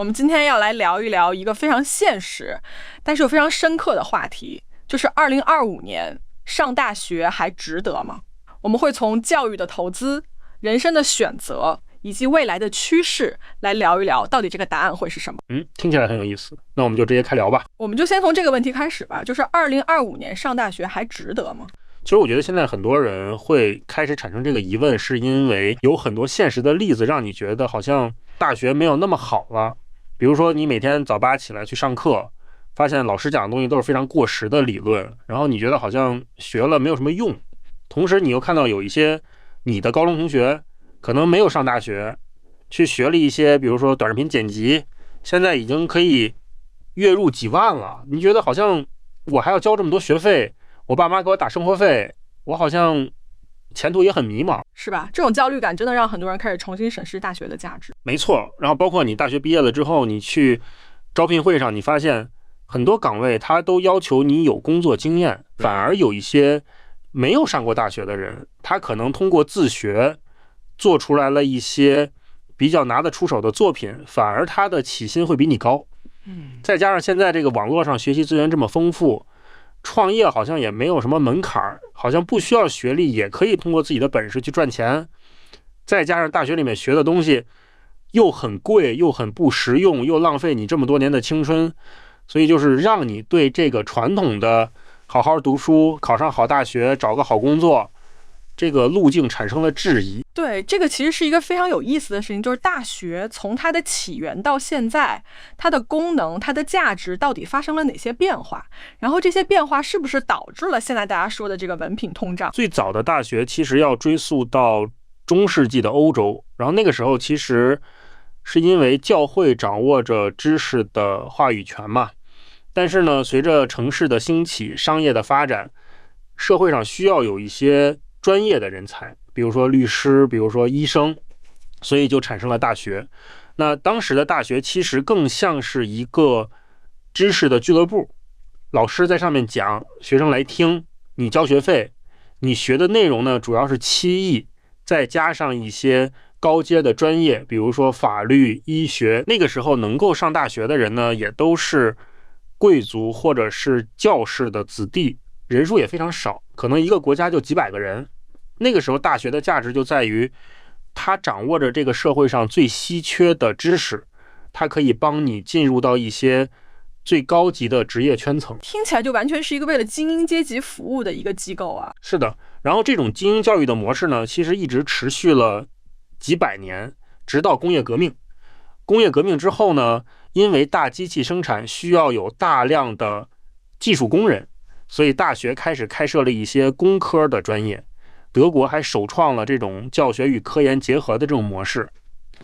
我们今天要来聊一聊一个非常现实，但是又非常深刻的话题，就是2025年上大学还值得吗？我们会从教育的投资、人生的选择以及未来的趋势来聊一聊，到底这个答案会是什么？听起来很有意思。那我们就直接开聊吧。我们就先从这个问题开始吧，就是2025年上大学还值得吗？其实我觉得现在很多人会开始产生这个疑问，是因为有很多现实的例子让你觉得好像大学没有那么好了。比如说你每天早8起来去上课，发现老师讲的东西都是非常过时的理论，然后你觉得好像学了没有什么用。同时你又看到有一些你的高中同学可能没有上大学，去学了一些比如说短视频剪辑，现在已经可以月入几万了。你觉得好像我还要交这么多学费，我爸妈给我打生活费，我好像前途也很迷茫，是吧？这种焦虑感真的让很多人开始重新审视大学的价值。没错。然后包括你大学毕业了之后，你去招聘会上，你发现很多岗位他都要求你有工作经验，反而有一些没有上过大学的人，他可能通过自学做出来了一些比较拿得出手的作品，反而他的起薪会比你高。再加上现在这个网络上学习资源这么丰富，创业好像也没有什么门槛，好像不需要学历也可以通过自己的本事去赚钱。再加上大学里面学的东西又很贵，又很不实用，又浪费你这么多年的青春，所以就是让你对这个传统的好好读书、考上好大学、找个好工作这个路径产生了质疑。对，这个其实是一个非常有意思的事情，就是大学从它的起源到现在，它的功能、它的价值到底发生了哪些变化，然后这些变化是不是导致了现在大家说的这个文凭通胀？最早的大学其实要追溯到中世纪的欧洲，然后那个时候其实是因为教会掌握着知识的话语权嘛，但是呢，随着城市的兴起、商业的发展，社会上需要有一些专业的人才，比如说律师，比如说医生，所以就产生了大学。那当时的大学其实更像是一个知识的俱乐部，老师在上面讲，学生来听，你交学费，你学的内容呢主要是7艺，再加上一些高阶的专业，比如说法律、医学。那个时候能够上大学的人呢，也都是贵族或者是教士的子弟，人数也非常少，可能一个国家就几百个人。那个时候大学的价值就在于它掌握着这个社会上最稀缺的知识，它可以帮你进入到一些最高级的职业圈层。听起来就完全是一个为了精英阶级服务的一个机构啊。是的，然后这种精英教育的模式呢，其实一直持续了几百年，直到工业革命。工业革命之后呢，因为大机器生产需要有大量的技术工人，所以大学开始开设了一些工科的专业。德国还首创了这种教学与科研结合的这种模式。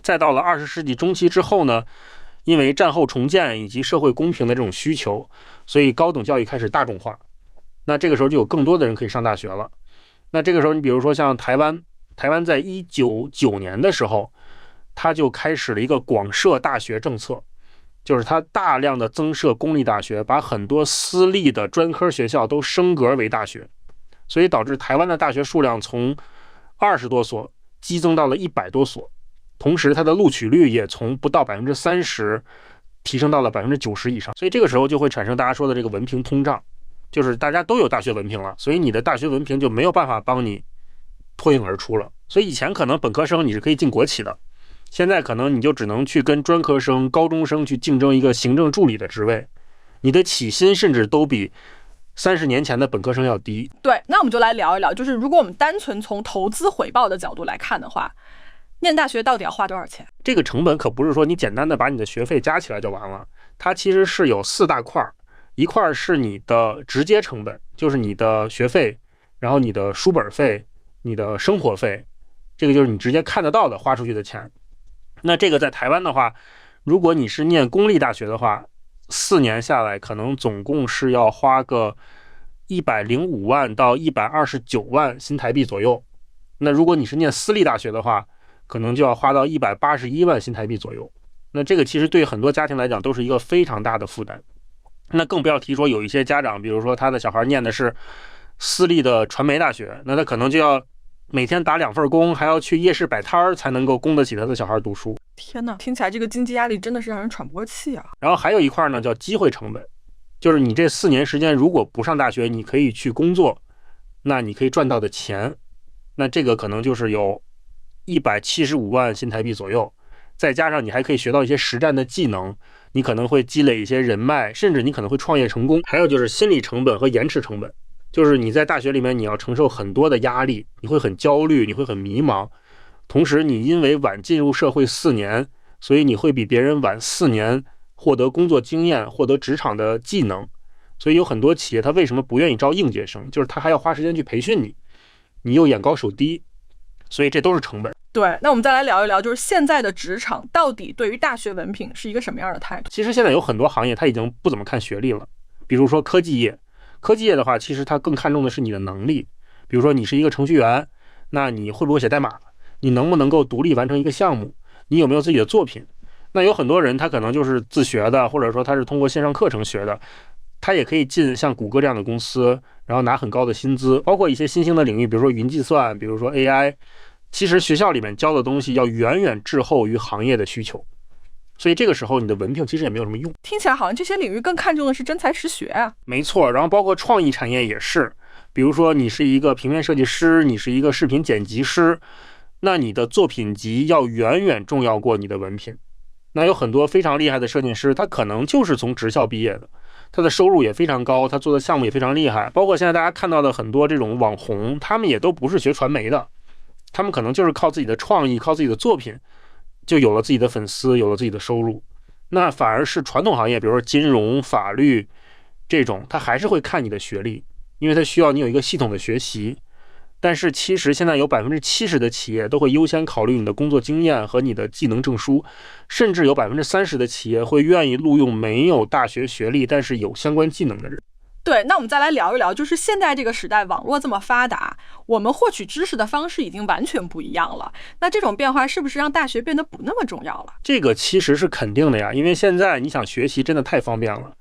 再到了20世纪中期之后呢，因为战后重建以及社会公平的这种需求，所以高等教育开始大众化。那这个时候就有更多的人可以上大学了。那这个时候你比如说像台湾在1999年的时候，它就开始了一个广设大学政策，就是它大量的增设公立大学，把很多私立的专科学校都升格为大学，所以导致台湾的大学数量从20多所激增到了100多所，同时它的录取率也从不到30%提升到了90%以上。所以这个时候就会产生大家说的这个文凭通胀，就是大家都有大学文凭了，所以你的大学文凭就没有办法帮你脱颖而出了。所以以前可能本科生你是可以进国企的，现在可能你就只能去跟专科生、高中生去竞争一个行政助理的职位，你的起薪甚至都比30年前的本科生要低。对，那我们就来聊一聊，就是如果我们单纯从投资回报的角度来看的话，念大学到底要花多少钱？这个成本可不是说你简单的把你的学费加起来就完了，它其实是有4大块。一块是你的直接成本，就是你的学费，然后你的书本费，你的生活费，这个就是你直接看得到的花出去的钱。那这个在台湾的话，如果你是念公立大学的话，4年下来可能总共是要花个105万到129万新台币左右。那如果你是念私立大学的话，可能就要花到181万新台币左右。那这个其实对很多家庭来讲都是一个非常大的负担。那更不要提说有一些家长，比如说他的小孩念的是私立的传媒大学，那他可能就要每天打2份工，还要去夜市摆摊才能够供得起他的小孩读书。天哪，听起来这个经济压力真的是让人喘不过气啊。然后还有一块呢叫机会成本，就是你这4年时间如果不上大学，你可以去工作，那你可以赚到的钱，那这个可能就是有175万新台币左右，再加上你还可以学到一些实战的技能，你可能会积累一些人脉，甚至你可能会创业成功。还有就是心理成本和延迟成本，就是你在大学里面你要承受很多的压力，你会很焦虑，你会很迷茫，同时你因为晚进入社会4年，所以你会比别人晚4年获得工作经验，获得职场的技能。所以有很多企业他为什么不愿意招应届生，就是他还要花时间去培训你，你又眼高手低，所以这都是成本。对，那我们再来聊一聊，就是现在的职场到底对于大学文凭是一个什么样的态度？其实现在有很多行业它已经不怎么看学历了，比如说科技业。科技业的话，其实它更看重的是你的能力，比如说你是一个程序员，那你会不会写代码？你能不能够独立完成一个项目？你有没有自己的作品？那有很多人他可能就是自学的，或者说他是通过线上课程学的，他也可以进像谷歌这样的公司，然后拿很高的薪资。包括一些新兴的领域，比如说云计算，比如说 AI， 其实学校里面教的东西要远远滞后于行业的需求，所以这个时候你的文凭其实也没有什么用。听起来好像这些领域更看重的是真才实学啊。没错，然后包括创意产业也是，比如说你是一个平面设计师，你是一个视频剪辑师，那你的作品集要远远重要过你的文凭。那有很多非常厉害的设计师，他可能就是从职校毕业的，他的收入也非常高，他做的项目也非常厉害。包括现在大家看到的很多这种网红，他们也都不是学传媒的，他们可能就是靠自己的创意，靠自己的作品，就有了自己的粉丝，有了自己的收入。那反而是传统行业，比如说金融、法律这种，他还是会看你的学历，因为他需要你有一个系统的学习。但是其实现在有70%的企业都会优先考虑你的工作经验和你的技能证书，甚至有30%的企业会愿意录用没有大学学历但是有相关技能的人。对，那我们再来聊一聊，就是现在这个时代网络这么发达，我们获取知识的方式已经完全不一样了，那这种变化是不是让大学变得不那么重要了？这个其实是肯定的呀，因为现在你想学习真的太方便了。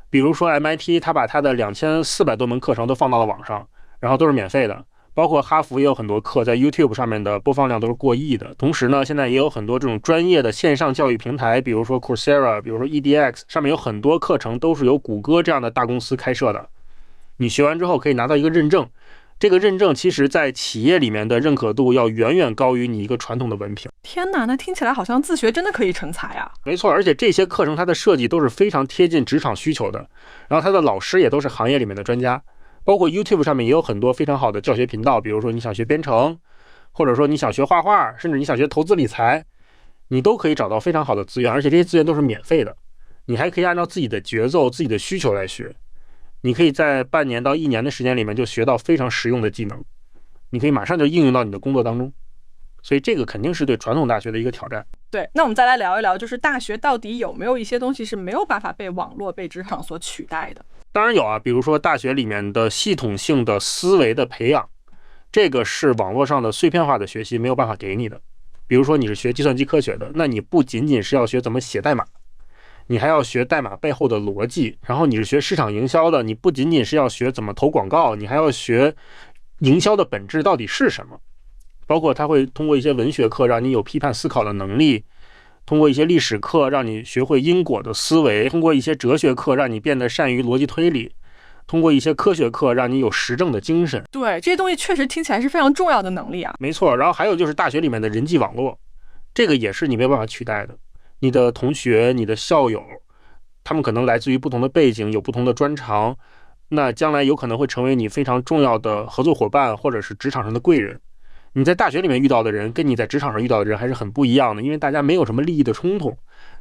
比如说 MIT 它把它的2400多门课程都放到了网上，然后都是免费的，包括哈佛也有很多课在 YouTube 上面的播放量都是过亿的。同时呢，现在也有很多这种专业的线上教育平台，比如说 Coursera， 比如说 EDX， 上面有很多课程都是由谷歌这样的大公司开设的。你学完之后可以拿到一个认证，这个认证其实在企业里面的认可度要远远高于你一个传统的文凭。天哪，那听起来好像自学真的可以成才啊！没错，而且这些课程它的设计都是非常贴近职场需求的，然后它的老师也都是行业里面的专家。包括 YouTube 上面也有很多非常好的教学频道，比如说你想学编程，或者说你想学画画，甚至你想学投资理财，你都可以找到非常好的资源，而且这些资源都是免费的，你还可以按照自己的节奏、自己的需求来学。你可以在半年到1年的时间里面就学到非常实用的技能，你可以马上就应用到你的工作当中，所以这个肯定是对传统大学的一个挑战。对，那我们再来聊一聊，就是大学到底有没有一些东西是没有办法被网络、被职场所取代的？当然有啊，比如说大学里面的系统性的思维的培养，这个是网络上的碎片化的学习没有办法给你的。比如说你是学计算机科学的，那你不仅仅是要学怎么写代码，你还要学代码背后的逻辑。然后你是学市场营销的，你不仅仅是要学怎么投广告，你还要学营销的本质到底是什么。包括他会通过一些文学课让你有批判思考的能力，通过一些历史课让你学会因果的思维，通过一些哲学课让你变得善于逻辑推理，通过一些科学课让你有实证的精神。对，这些东西确实听起来是非常重要的能力啊。没错，然后还有就是大学里面的人际网络，这个也是你没有办法取代的。你的同学、你的校友，他们可能来自于不同的背景，有不同的专长，那将来有可能会成为你非常重要的合作伙伴，或者是职场上的贵人。你在大学里面遇到的人跟你在职场上遇到的人还是很不一样的，因为大家没有什么利益的冲突，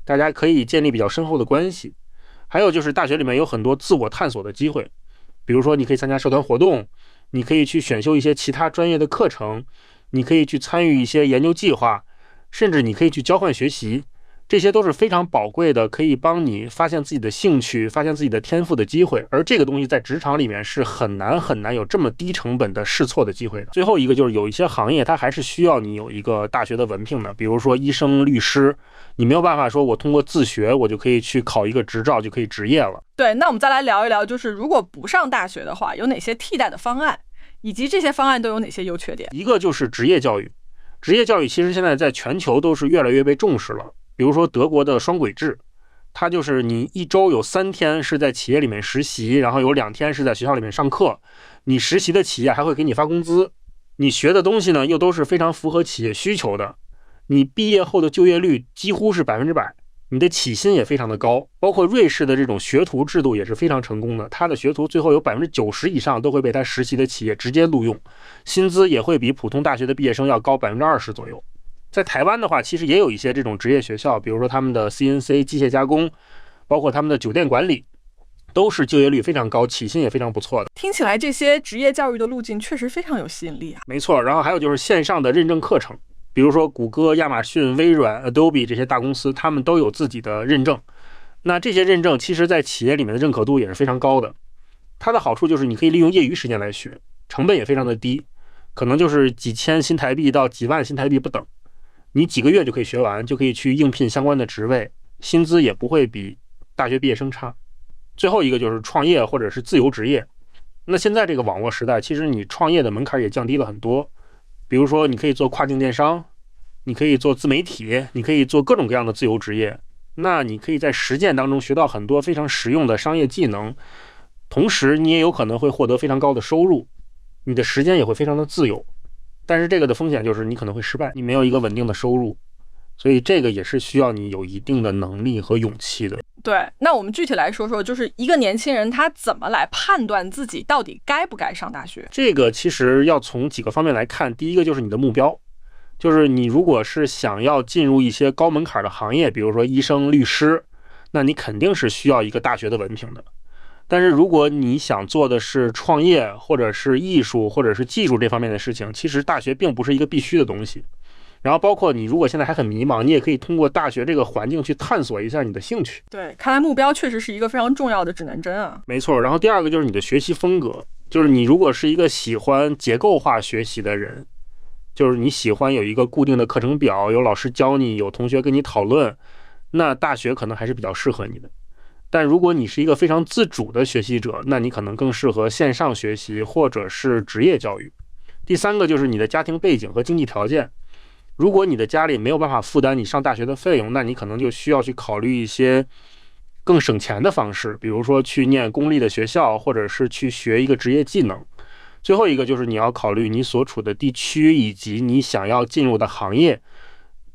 大家可以建立比较深厚的关系。还有就是大学里面有很多自我探索的机会，比如说你可以参加社团活动，你可以去选修一些其他专业的课程，你可以去参与一些研究计划，甚至你可以去交换学习，这些都是非常宝贵的，可以帮你发现自己的兴趣、发现自己的天赋的机会。而这个东西在职场里面是很难有这么低成本的试错的机会的。最后一个就是有一些行业它还是需要你有一个大学的文凭的，比如说医生、律师，你没有办法说我通过自学我就可以去考一个执照就可以执业了。对，那我们再来聊一聊，就是如果不上大学的话，有哪些替代的方案，以及这些方案都有哪些优缺点？一个就是职业教育，职业教育其实现在在全球都是越来越被重视了。比如说德国的双轨制，它就是你一周有3天是在企业里面实习，然后有2天是在学校里面上课。你实习的企业还会给你发工资，你学的东西呢又都是非常符合企业需求的。你毕业后的就业率几乎是100%，你的起薪也非常的高。包括瑞士的这种学徒制度也是非常成功的，他的学徒最后有90%以上都会被他实习的企业直接录用，薪资也会比普通大学的毕业生要高20%左右。在台湾的话，其实也有一些这种职业学校，比如说他们的 CNC 机械加工，包括他们的酒店管理，都是就业率非常高，起薪也非常不错的。听起来这些职业教育的路径确实非常有吸引力啊。没错，然后还有就是线上的认证课程，比如说谷歌、亚马逊、微软、Adobe 这些大公司，他们都有自己的认证。那这些认证其实在企业里面的认可度也是非常高的。它的好处就是你可以利用业余时间来学，成本也非常的低，可能就是几千新台币到几万新台币不等，你几个月就可以学完，就可以去应聘相关的职位，薪资也不会比大学毕业生差。最后一个就是创业或者是自由职业。那现在这个网络时代，其实你创业的门槛也降低了很多。比如说你可以做跨境电商，你可以做自媒体，你可以做各种各样的自由职业。那你可以在实践当中学到很多非常实用的商业技能，同时你也有可能会获得非常高的收入，你的时间也会非常的自由。但是这个的风险就是你可能会失败，你没有一个稳定的收入，所以这个也是需要你有一定的能力和勇气的。对，那我们具体来说说，就是一个年轻人他怎么来判断自己到底该不该上大学？这个其实要从几个方面来看。第一个就是你的目标，就是你如果是想要进入一些高门槛的行业，比如说医生、律师，那你肯定是需要一个大学的文凭的。但是如果你想做的是创业或者是艺术或者是技术这方面的事情，其实大学并不是一个必须的东西。然后包括你如果现在还很迷茫，你也可以通过大学这个环境去探索一下你的兴趣。对，看来目标确实是一个非常重要的指南针啊。没错，然后第二个就是你的学习风格，就是你如果是一个喜欢结构化学习的人，就是你喜欢有一个固定的课程表，有老师教你，有同学跟你讨论，那大学可能还是比较适合你的。但如果你是一个非常自主的学习者，那你可能更适合线上学习或者是职业教育。第三个就是你的家庭背景和经济条件。如果你的家里没有办法负担你上大学的费用，那你可能就需要去考虑一些更省钱的方式，比如说去念公立的学校，或者是去学一个职业技能。最后一个就是你要考虑你所处的地区以及你想要进入的行业。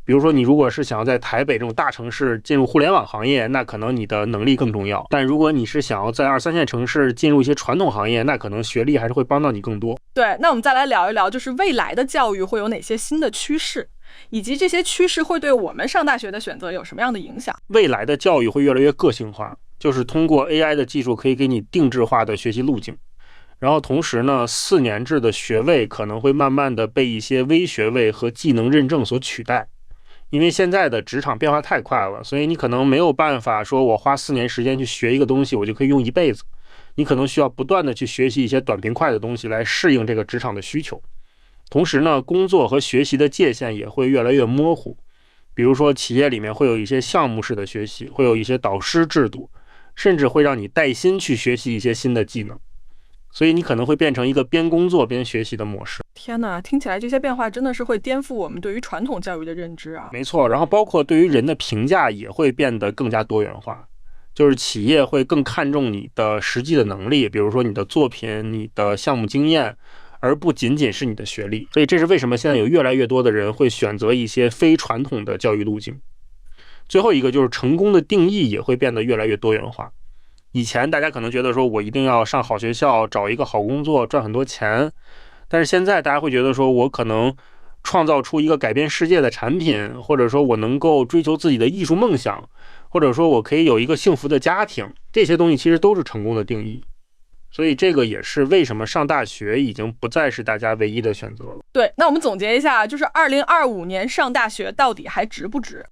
比如说你如果是想要在台北这种大城市进入互联网行业，那可能你的能力更重要。但如果你是想要在2、3线城市进入一些传统行业，那可能学历还是会帮到你更多。对，那我们再来聊一聊，就是未来的教育会有哪些新的趋势，以及这些趋势会对我们上大学的选择有什么样的影响？未来的教育会越来越个性化，就是通过 AI 的技术可以给你定制化的学习路径。然后同时呢，4年制的学位可能会慢慢的被一些微学位和技能认证所取代。因为现在的职场变化太快了，所以你可能没有办法说我花4年时间去学一个东西，我就可以用一辈子。你可能需要不断的去学习一些短平快的东西来适应这个职场的需求。同时呢，工作和学习的界限也会越来越模糊。比如说企业里面会有一些项目式的学习，会有一些导师制度，甚至会让你带薪去学习一些新的技能。所以你可能会变成一个边工作边学习的模式。天哪，听起来这些变化真的是会颠覆我们对于传统教育的认知啊。没错，然后包括对于人的评价也会变得更加多元化，就是企业会更看重你的实际的能力，比如说你的作品、你的项目经验，而不仅仅是你的学历。所以这是为什么现在有越来越多的人会选择一些非传统的教育路径。最后一个就是成功的定义也会变得越来越多元化。以前大家可能觉得说我一定要上好学校，找一个好工作，赚很多钱，但是现在大家会觉得说我可能创造出一个改变世界的产品，或者说我能够追求自己的艺术梦想，或者说我可以有一个幸福的家庭，这些东西其实都是成功的定义。所以这个也是为什么上大学已经不再是大家唯一的选择了。对，那我们总结一下，就是2025年上大学到底还值不值？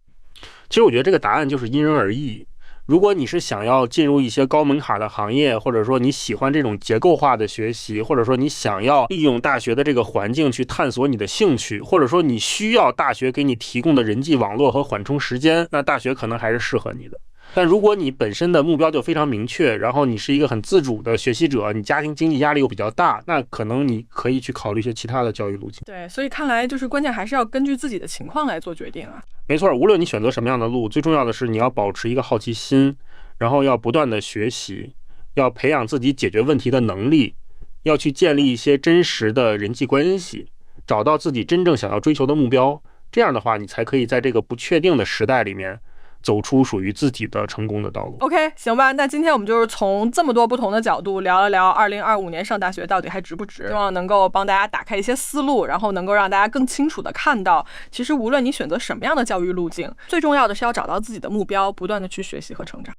其实我觉得这个答案就是因人而异。如果你是想要进入一些高门槛的行业，或者说你喜欢这种结构化的学习，或者说你想要利用大学的这个环境去探索你的兴趣，或者说你需要大学给你提供的人际网络和缓冲时间，那大学可能还是适合你的。但如果你本身的目标就非常明确，然后你是一个很自主的学习者，你家庭经济压力又比较大，那可能你可以去考虑一些其他的教育路径。对，所以看来就是关键还是要根据自己的情况来做决定啊。没错，无论你选择什么样的路，最重要的是你要保持一个好奇心，然后要不断的学习，要培养自己解决问题的能力，要去建立一些真实的人际关系，找到自己真正想要追求的目标。这样的话，你才可以在这个不确定的时代里面走出属于自己的成功的道路。 OK， 行吧，那今天我们就是从这么多不同的角度聊了聊2025年上大学到底还值不值，希望能够帮大家打开一些思路，然后能够让大家更清楚的看到，其实无论你选择什么样的教育路径，最重要的是要找到自己的目标，不断的去学习和成长。